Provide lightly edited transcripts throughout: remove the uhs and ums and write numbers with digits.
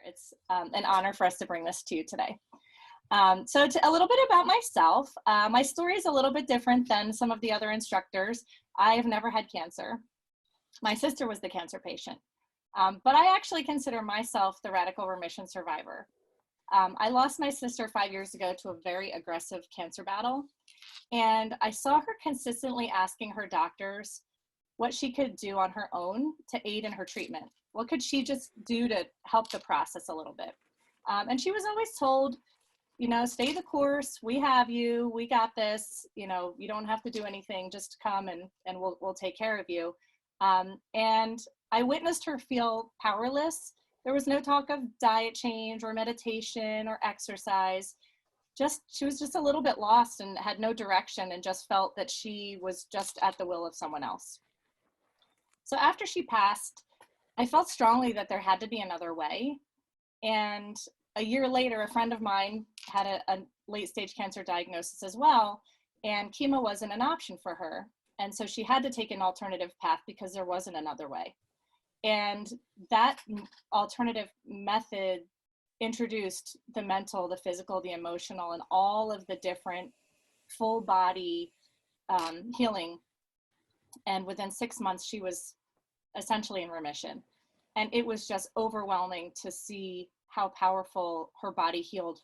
It's an honor for us to bring this to you today. So a little bit about myself. My story is a little bit different than some of the other instructors. I have never had cancer. My sister was the cancer patient, but I actually consider myself the radical remission survivor. I lost my sister 5 years ago to a very aggressive cancer battle, and I saw her consistently asking her doctors what she could do on her own to aid in her treatment. What could she just do to help the process a little bit? And she was always told, you know, stay the course, we have you, we got this, you know, you don't have to do anything, just come and we'll take care of you. And I witnessed her feel powerless. There was no talk of diet change or meditation or exercise. She was just a little bit lost and had no direction and just felt that she was just at the will of someone else. So after she passed, I felt strongly that there had to be another way. And a year later, a friend of mine had a late stage cancer diagnosis as well, and chemo wasn't an option for her. And so she had to take an alternative path because there wasn't another way. And that alternative method introduced the mental, the physical, the emotional, and all of the different full body healing. And within 6 months, she was essentially in remission. And it was just overwhelming to see how powerful her body healed,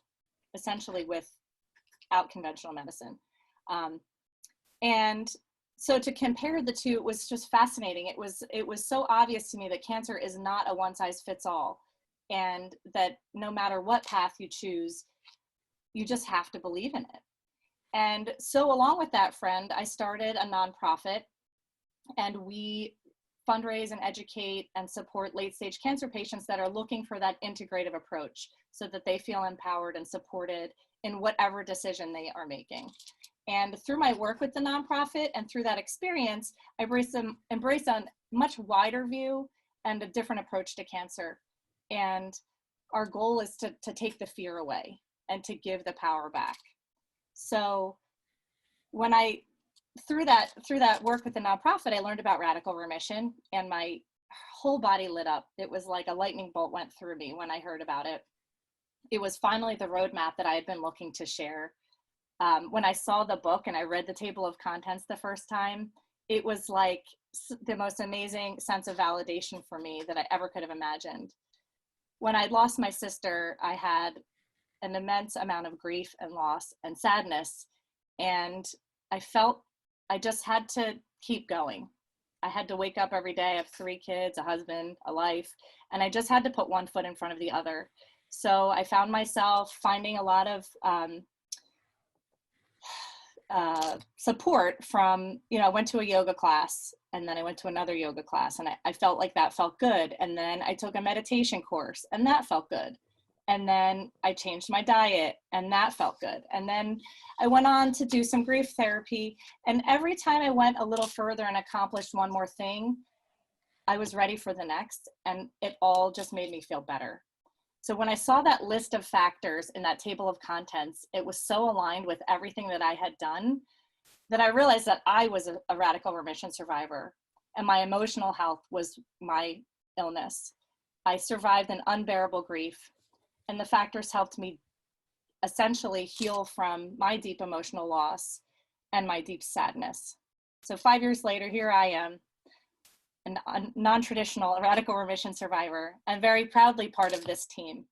essentially without conventional medicine. And so to compare the two, it was just fascinating. It was so obvious to me that cancer is not a one size fits all, and that no matter what path you choose, you just have to believe in it. And so along with that friend, I started a nonprofit, and we fundraise and educate and support late stage cancer patients that are looking for that integrative approach so that they feel empowered and supported in whatever decision they are making. And through my work with the nonprofit and through that experience, I embrace a much wider view and a different approach to cancer. And our goal is to take the fear away and to give the power back. So when through that work with the nonprofit, I learned about radical remission, and my whole body lit up. It was like a lightning bolt went through me when I heard about it. It was finally the roadmap that I had been looking to share. When I saw the book and I read the table of contents the first time, it was like the most amazing sense of validation for me that I ever could have imagined. When I lost my sister, I had an immense amount of grief and loss and sadness, and I felt I just had to keep going. I had to wake up every day. I have 3 kids, a husband, a life, and I just had to put one foot in front of the other. So I found myself finding a lot of support from, I went to a yoga class, and then I went to another yoga class, and I felt like that felt good. And then I took a meditation course, and that felt good. And then I changed my diet, and that felt good. And then I went on to do some grief therapy. And every time I went a little further and accomplished one more thing, I was ready for the next. And it all just made me feel better. So when I saw that list of factors in that table of contents, it was so aligned with everything that I had done that I realized that I was a radical remission survivor, and my emotional health was my illness. I survived an unbearable grief, and the factors helped me essentially heal from my deep emotional loss and my deep sadness. So 5 years later, here I am, a non-traditional radical remission survivor, and very proudly part of this team.